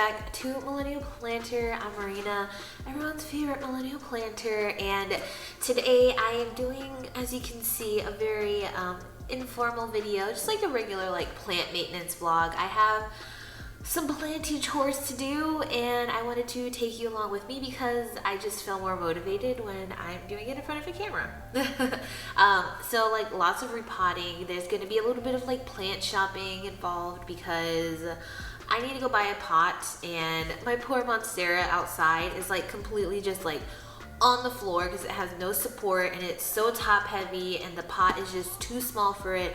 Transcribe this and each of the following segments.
back to Millennial Planter. I'm Marina, everyone's favorite millennial planter, and today I am doing, as you can see, a very informal video, just like a regular plant maintenance vlog. I have some planty chores to do, and I wanted to take you along with me because I just feel more motivated when I'm doing it in front of a camera. So lots of repotting. There's going to be a little bit of plant shopping involved because I need to go buy a pot, and my poor Monstera outside is completely just on the floor because it has no support and it's so top heavy, and the pot is just too small for it.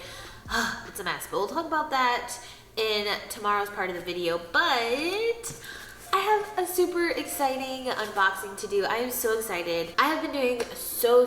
It's a mess, but we'll talk about that in tomorrow's part of the video. But I have a super exciting unboxing to do. I am so excited. I have been doing so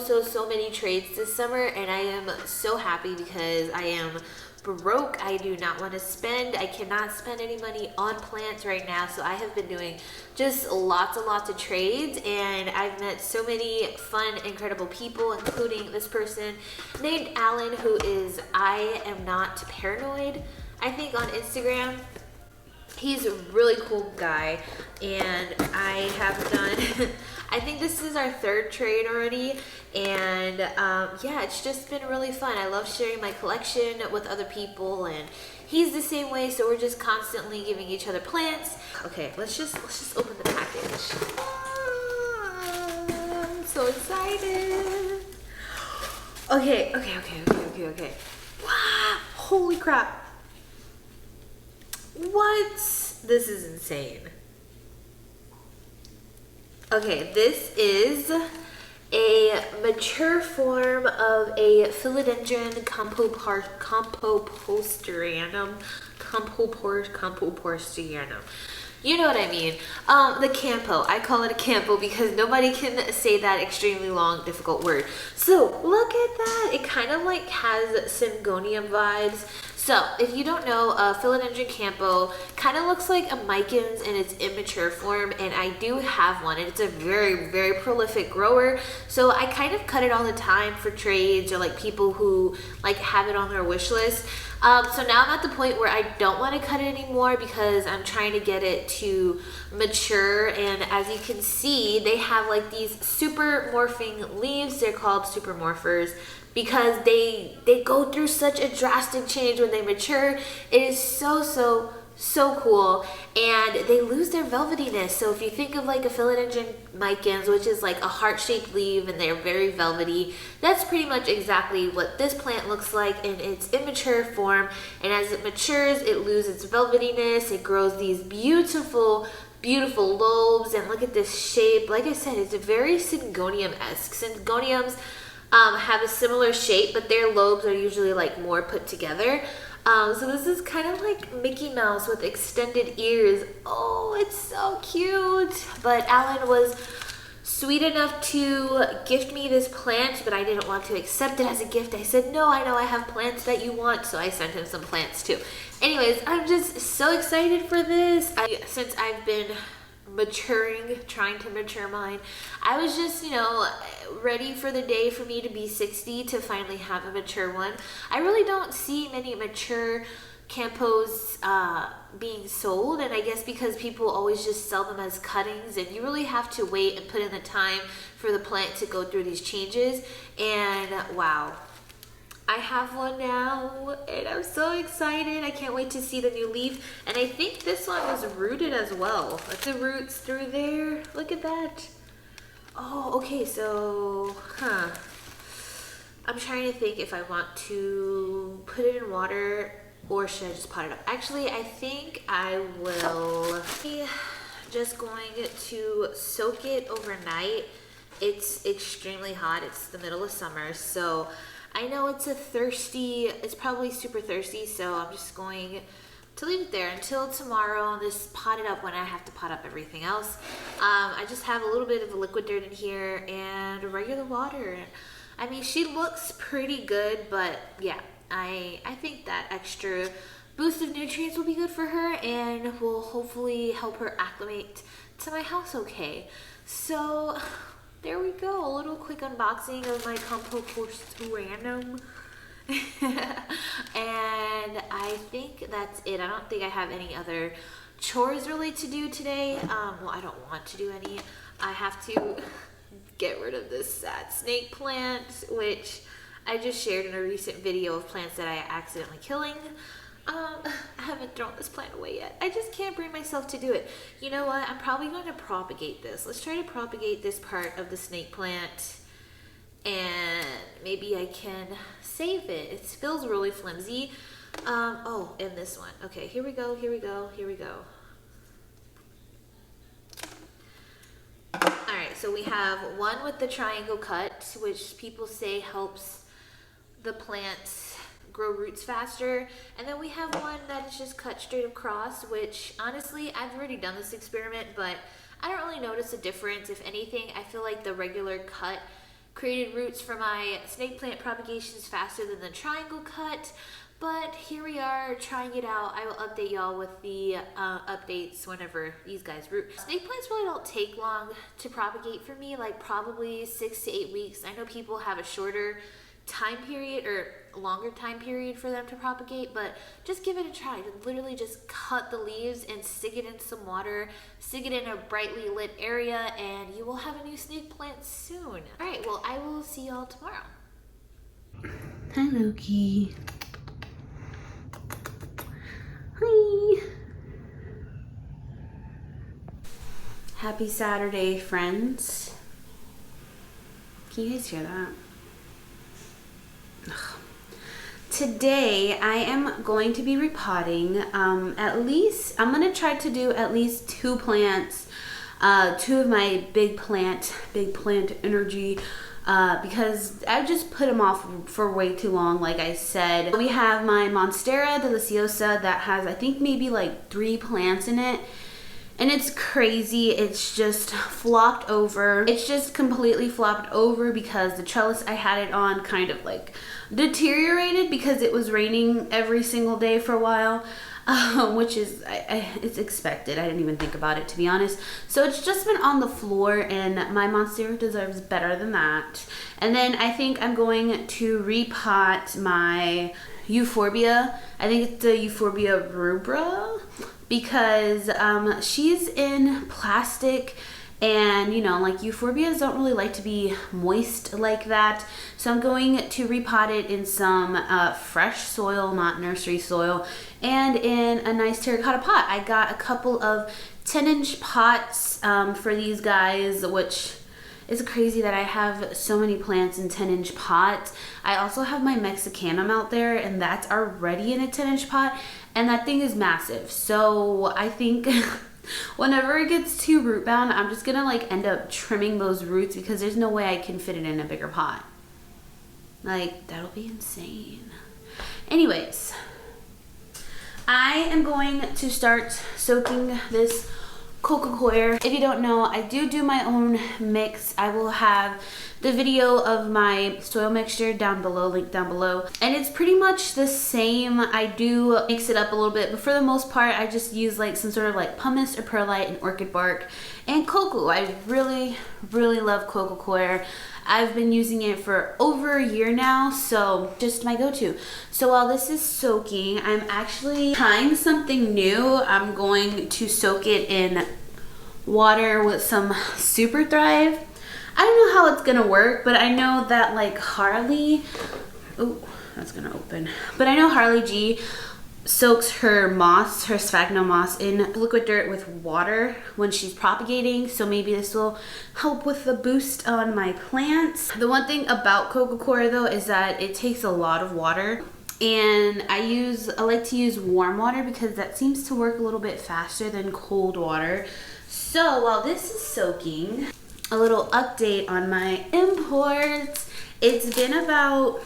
many trades this summer, and I am so happy because I am broke. I do not want to spend. I cannot spend any money on plants right now, so I have been doing just lots and lots of trades, and I've met so many fun, incredible people, including this person named Alan, who is I Am Not Paranoid, I think, on Instagram. He's a really cool guy, and I have done I think this is our third trade already, and yeah, it's just been really fun. I love sharing my collection with other people, and he's the same way, so we're just constantly giving each other plants. Okay, let's just open the package. I'm so excited. Okay. Wow, holy crap. What? This is insane. Okay, this is a mature form of a philodendron campoportianum. You know what I mean. The campo. I call it a campo because nobody can say that extremely long, difficult word. So look at that. It kind of has syngonium vibes. So if you don't know, philodendron campo kind of looks like a micans in its immature form, and I do have one, and it's a very prolific grower. So I kind of cut it all the time for trades or people who have it on their wish list. So now I'm at the point where I don't want to cut it anymore because I'm trying to get it to mature, and as you can see, they have these super morphing leaves. They're called super morphers because they go through such a drastic change when they mature. It is so cool, and they lose their velvetyness. So if you think of a philodendron micans, which is a heart-shaped leaf, and they're very velvety, that's pretty much exactly what this plant looks like in its immature form. And as it matures, it loses its velvetyness. It grows these beautiful lobes, and look at this shape. Like I said, it's very syngonium-esque. Syngoniums have a similar shape, but their lobes are usually more put together. So this is kind of like Mickey Mouse with extended ears. Oh, it's so cute. But Alan was sweet enough to gift me this plant, but I didn't want to accept it as a gift. I said, no, I know I have plants that you want, so I sent him some plants too. Anyways, I'm just so excited for this. Since I've been trying to mature mine, I was just, ready for the day for me to be 60 to finally have a mature one. I really don't see many mature campos being sold, and I guess because people always just sell them as cuttings, and you really have to wait and put in the time for the plant to go through these changes. And wow, I have one now, and I'm so excited. I can't wait to see the new leaf. And I think this one was rooted as well. Look at the roots through there. Look at that. Oh, okay, so, I'm trying to think if I want to put it in water or should I just pot it up. Actually, I think I will. Just going to soak it overnight. It's extremely hot. It's the middle of summer, so I know it's probably super thirsty, so I'm just going to leave it there until tomorrow and just pot it up when I have to pot up everything else. I just have a little bit of liquid dirt in here and regular water. I mean, she looks pretty good, but yeah, I think that extra boost of nutrients will be good for her and will hopefully help her acclimate to my house okay. So there we go, a little quick unboxing of my Campoportianum. And I think that's it. I don't think I have any other chores really to do today. Well, I don't want to do any. I have to get rid of this sad snake plant, which I just shared in a recent video of plants that I accidentally killing. I haven't thrown this plant away yet. I just can't bring myself to do it. You know what? I'm probably going to propagate this. Let's try to propagate this part of the snake plant, and maybe I can save it. It feels really flimsy. Oh, and this one. Okay, here we go, here we go, here we go. Alright, so we have one with the triangle cut, which people say helps the plants grow roots faster. And then we have one that is just cut straight across, which honestly, I've already done this experiment, but I don't really notice a difference. If anything, I feel like the regular cut created roots for my snake plant propagations faster than the triangle cut. But here we are trying it out. I will update y'all with the updates whenever these guys root. Snake plants really don't take long to propagate for me, like probably 6 to 8 weeks. I know people have a shorter time period or longer time period for them to propagate, but just give it a try. Literally just cut the leaves and stick it in some water, stick it in a brightly lit area, and you will have a new snake plant soon. All right, well, I will see y'all tomorrow. Hi, Loki. Hi. Happy Saturday, friends. Can you guys hear that? Ugh. Today I am going to be repotting. At least I'm gonna try to do at least 2 plants, 2 of my big plant energy, because I just put them off for way too long. Like I said, we have my Monstera deliciosa that has, I think, maybe like 3 plants in it. And it's crazy. It's just flopped over. It's just completely flopped over because the trellis I had it on kind of like deteriorated because it was raining every single day for a while, which is, it's expected. I didn't even think about it, to be honest. So it's just been on the floor, and my Monstera deserves better than that. And then I think I'm going to repot my euphorbia. I think it's the euphorbia rubra, because she's in plastic, and you know, like euphorbias don't really like to be moist like that. So I'm going to repot it in some fresh soil, not nursery soil, and in a nice terracotta pot. I got a couple of 10-inch pots for these guys, which is crazy that I have so many plants in 10-inch pots. I also have my Mexicanum out there, and that's already in a 10-inch pot, and that thing is massive. So I think whenever it gets too root bound, I'm just gonna like end up trimming those roots because there's no way I can fit it in a bigger pot. Like, that'll be insane. Anyways, I am going to start soaking this coco-coir. If you don't know, I do my own mix. I will have the video of my soil mixture down below, link down below, and it's pretty much the same. I do mix it up a little bit, but for the most part I just use like some sort of like pumice or perlite and orchid bark and cocoa. I really love coco-coir. I've been using it for over a year now, so just my go-to. So while this is soaking, I'm actually trying something new. I'm going to soak it in water with some Super Thrive. I don't know how it's gonna work, but I know that like Harley, oh, that's gonna open. But I know Harley G soaks her moss, her sphagnum moss, in liquid dirt with water when she's propagating, so maybe this will help with the boost on my plants. The one thing about coco-coir though is that it takes a lot of water, and I like to use warm water because that seems to work a little bit faster than cold water. So while this is soaking, a little update on my imports. It's been about,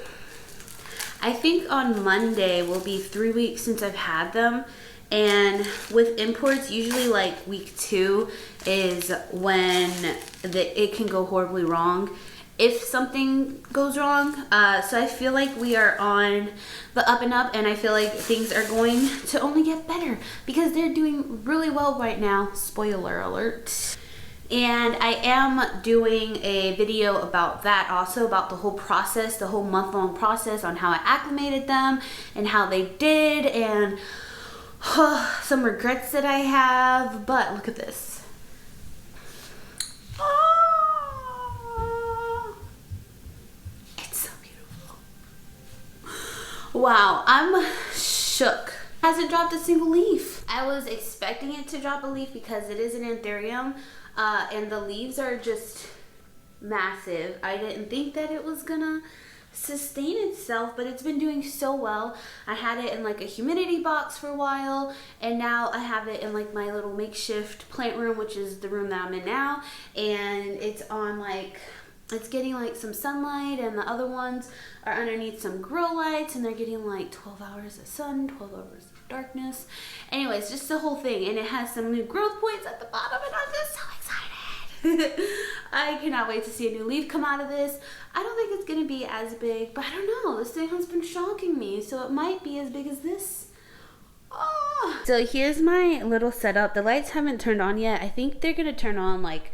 I think on Monday will be 3 weeks since I've had them, and with imports usually like week 2 is when it can go horribly wrong if something goes wrong. So I feel like we are on the up and up, and I feel like things are going to only get better because they're doing really well right now. Spoiler alert. And I am doing a video about that also, about the whole process, the whole month-long process on how I acclimated them and how they did. And some regrets that I have, but look at this. Oh, it's so beautiful. Wow, I'm shook. Hasn't dropped a single leaf. I was expecting it to drop a leaf because it is an anthurium, and the leaves are just massive. I didn't think that it was gonna sustain itself, but it's been doing so well. I had it in like a humidity box for a while, and now I have it in like my little makeshift plant room, which is the room that I'm in now, and it's on like, it's getting like some sunlight, and the other ones are underneath some grow lights, and they're getting like 12 hours of sun, 12 hours of darkness. Anyways, just the whole thing, and it has some new growth points at the bottom, and I'm just so excited. I cannot wait to see a new leaf come out of this. I don't think it's going to be as big, but I don't know. This thing has been shocking me, so it might be as big as this. Oh. So here's my little setup. The lights haven't turned on yet. I think they're going to turn on like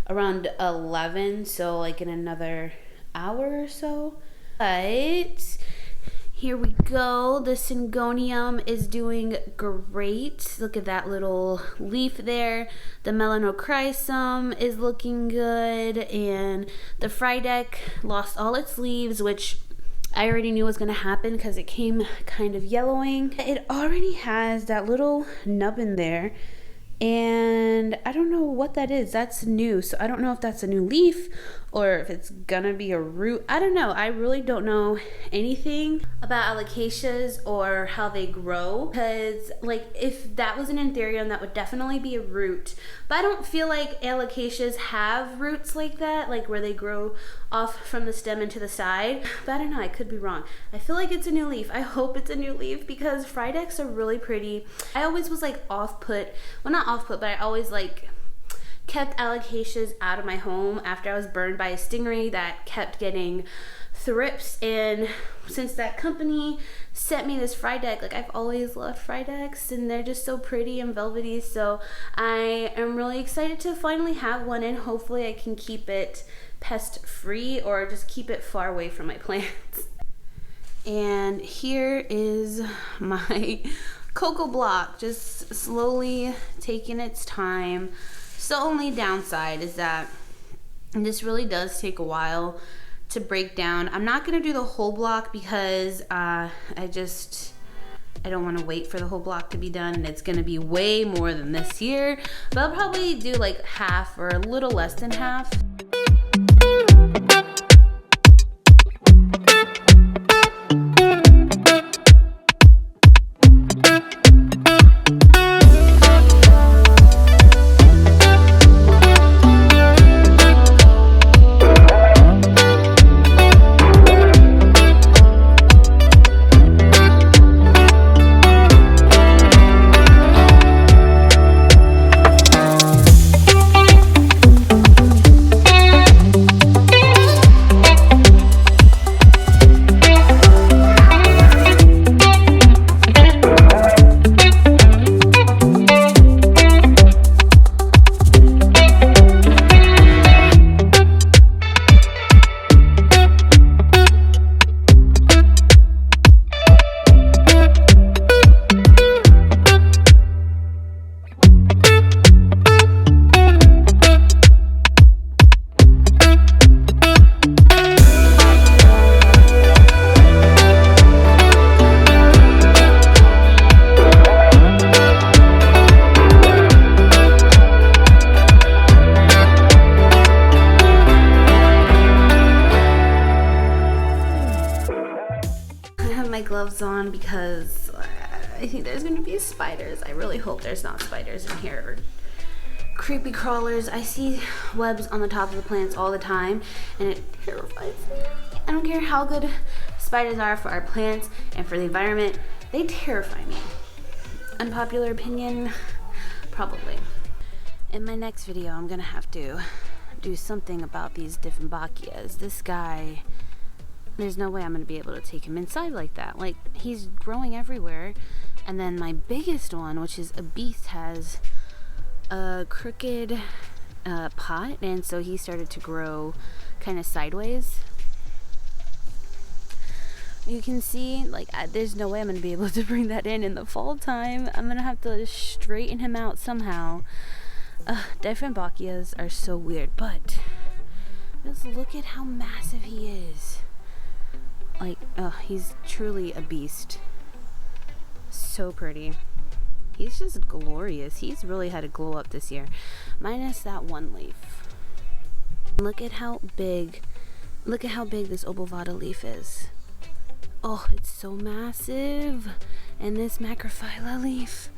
around 11, so like in another hour or so. But here we go. The syngonium is doing great. Look at that little leaf there. The melanochrysum is looking good, and the frydek lost all its leaves, which I already knew was going to happen because it came kind of yellowing. It already has that little nub in there, and I don't know what that is. That's new, so I don't know if that's a new leaf or if it's gonna be a root. I don't know. I really don't know anything about alocasias or how they grow, because like if that was an anthurium, that would definitely be a root, but I don't feel like alocasias have roots like that, like where they grow off from the stem into the side. But I don't know, I could be wrong. I feel like it's a new leaf. I hope it's a new leaf because frydeks are really pretty. I always was like off-put, well not off-put, but I always like kept alocasias out of my home after I was burned by a stingray that kept getting thrips, and since that company sent me this frydek, like I've always loved frydeks, and they're just so pretty and velvety, so I am really excited to finally have one, and hopefully I can keep it pest free or just keep it far away from my plants. And here is my cocoa block, just slowly taking its time. So only downside is that this really does take a while to break down. I'm not going to do the whole block because I don't want to wait for the whole block to be done, and it's going to be way more than this year, but I'll probably do like half or a little less than half. Gloves on because I think there's going to be spiders. I really hope there's not spiders in here or creepy crawlers. I see webs on the top of the plants all the time, and it terrifies me. I don't care how good spiders are for our plants and for the environment, they terrify me. Unpopular opinion? Probably. In my next video, I'm going to have to do something about these Dieffenbachias. This guy, there's no way I'm going to be able to take him inside like that. Like, he's growing everywhere. And then my biggest one, which is a beast, has a crooked pot, and so he started to grow kind of sideways. You can see, like, there's no way I'm gonna be able to bring that in the fall time. I'm gonna have to straighten him out somehow. Dieffenbachias are so weird, but just look at how massive he is. Like, he's truly a beast. So pretty. He's just glorious. He's really had a glow up this year, minus that one leaf. Look at how big this obovata leaf is. Oh, it's so massive. And this macrophylla leaf.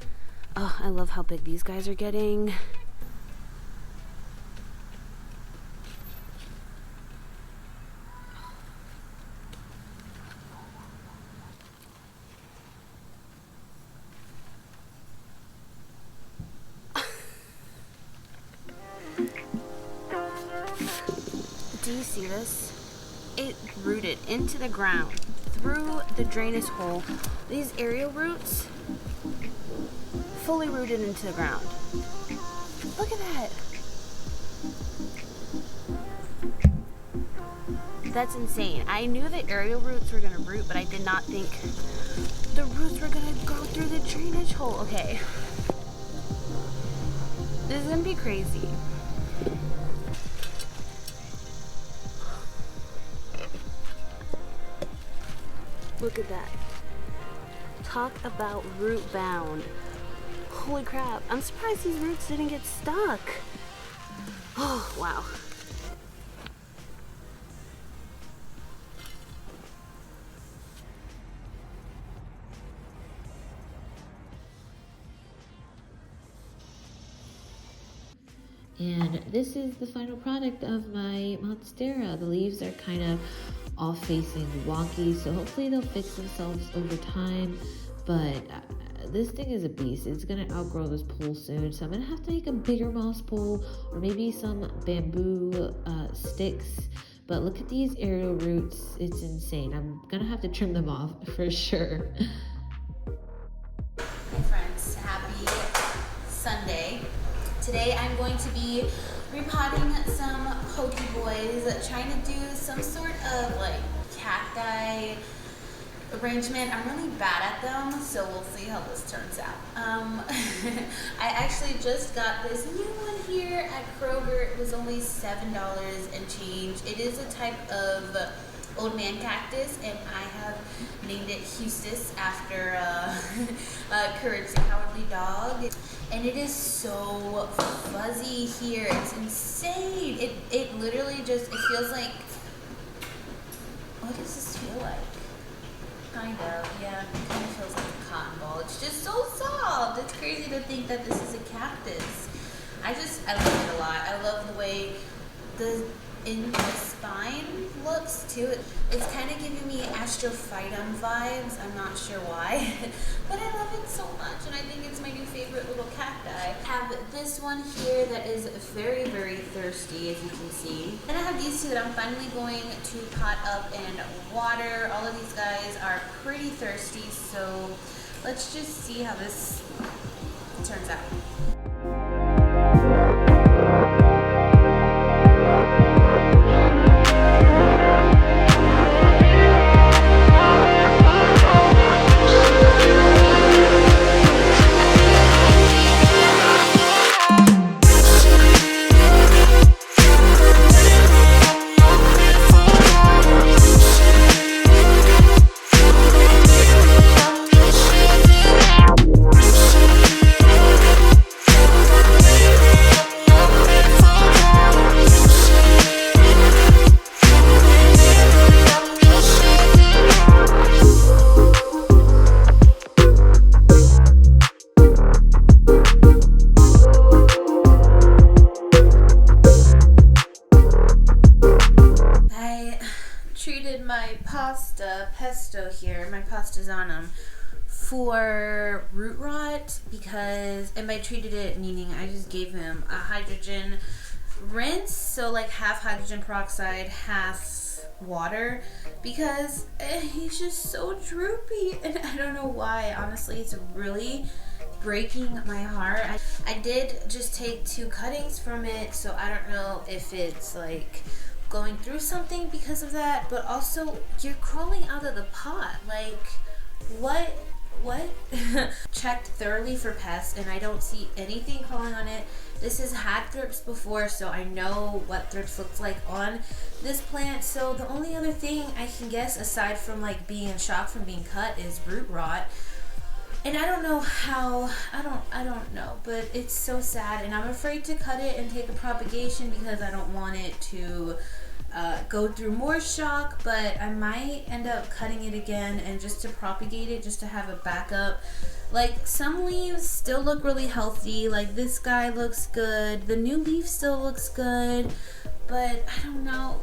Oh, I love how big these guys are getting. Do you see this? It rooted into the ground through the drainage hole. These aerial roots fully rooted into the ground. Look at that. That's insane. I knew that aerial roots were gonna root, but I did not think the roots were gonna go through the drainage hole. Okay. This is gonna be crazy. Look at that. Talk about root bound. Holy crap. I'm surprised these roots didn't get stuck. Oh, wow. And this is the final product of my Monstera. The leaves are kind of off facing wonky, so hopefully they'll fix themselves over time. But this thing is a beast. It's gonna outgrow this pole soon, so I'm gonna have to make a bigger moss pole or maybe some bamboo sticks. But look at these aerial roots. It's insane. I'm gonna have to trim them off for sure. Hey friends, happy Sunday. Today I'm going to be repotting some pokey boys, trying to do some sort of like cacti arrangement. I'm really bad at them, so we'll see how this turns out. I actually just got this new one here at Kroger. It was only $7 and change. It is a type of old man cactus, and I have named it Hustis after Courage the Cowardly Dog. And it is so fuzzy here. It's insane. It literally just, it feels like, what does this feel like? Kind of, yeah, it kind of feels like a cotton ball. It's just so soft. It's crazy to think that this is a cactus. I love it a lot. I love the way the spine looks too. It's kind of giving me astrophytum vibes. I'm not sure why, but I love it so much, and I think it's my new favorite little cacti. I have this one here that is very, very thirsty, as you can see. Then I have these two that I'm finally going to pot up and water. All of these guys are pretty thirsty, so let's just see how this turns out. My pesto here, my pastazanum, for root rot, because, and by treated it meaning I just gave him a hydrogen rinse, so like half hydrogen peroxide, half water, because he's just so droopy, and I don't know why. Honestly, it's really breaking my heart. I did just take 2 cuttings from it, so I don't know if it's like going through something because of that, but also you're crawling out of the pot. Like, what? Checked thoroughly for pests and I don't see anything crawling on it. This has had thrips before, so I know what thrips looks like on this plant. So the only other thing I can guess, aside from like being in shock from being cut, is root rot. And I don't know how, I don't know, but it's so sad, and I'm afraid to cut it and take a propagation because I don't want it to go through more shock, but I might end up cutting it again and just to propagate it, just to have a backup. Like, some leaves still look really healthy, like this guy looks good, the new leaf still looks good, but I don't know,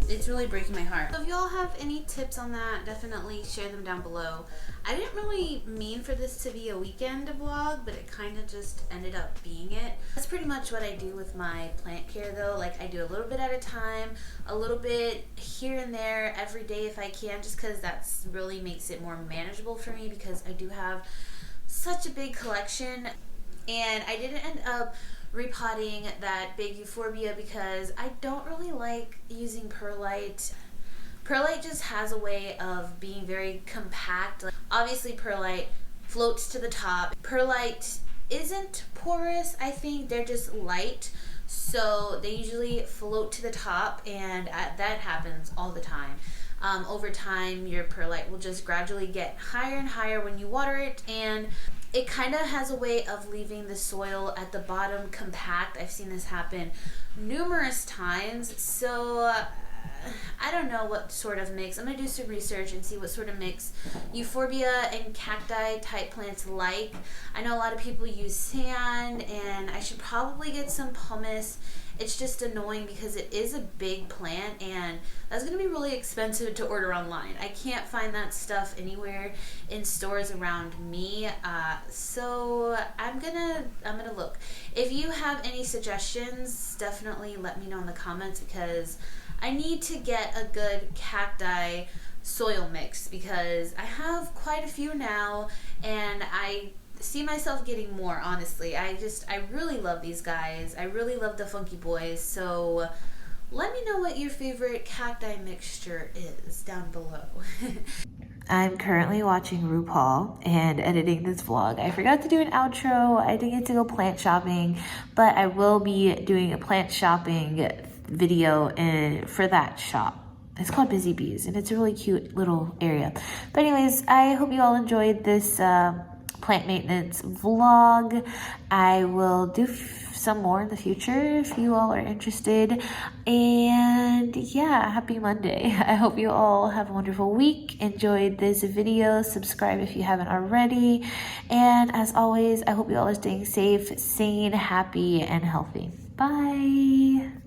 it's really breaking my heart. So if y'all have any tips on that, definitely share them down below. I didn't really mean for this to be a weekend vlog, but it kind of just ended up being it. That's pretty much what I do with my plant care though. Like, I do a little bit at a time, a little bit here and there every day if I can, just because that's really makes it more manageable for me because I do have such a big collection. And I didn't end up repotting that big euphorbia because I don't really like using perlite. Perlite just has a way of being very compact. Like, obviously perlite floats to the top. Perlite isn't porous, I think they're just light, so they usually float to the top, and that happens all the time. Over time your perlite will just gradually get higher and higher when you water it, and it kind of has a way of leaving the soil at the bottom compact. I've seen this happen numerous times, so I don't know what sort of mix. I'm going to do some research and see what sort of mix euphorbia and cacti type plants like. I know a lot of people use sand, and I should probably get some pumice. It's just annoying because it is a big plant and that's going to be really expensive to order online. I can't find that stuff anywhere in stores around me, so I'm gonna look. If you have any suggestions, definitely let me know in the comments because I need to get a good cacti soil mix because I have quite a few now and I see myself getting more, honestly. I really love these guys. I really love the funky boys. So let me know what your favorite cacti mixture is down below. I'm currently watching RuPaul and editing this vlog. I forgot to do an outro. I didn't get to go plant shopping, but I will be doing a plant shopping video for that shop. It's called Busy Bees and it's a really cute little area. But anyways, I hope you all enjoyed this plant maintenance vlog. I will do some more in the future if you all are interested. And yeah, happy Monday. I hope you all have a wonderful week. Enjoyed this video. Subscribe if you haven't already. And as always, I hope you all are staying safe, sane, happy, and healthy. Bye.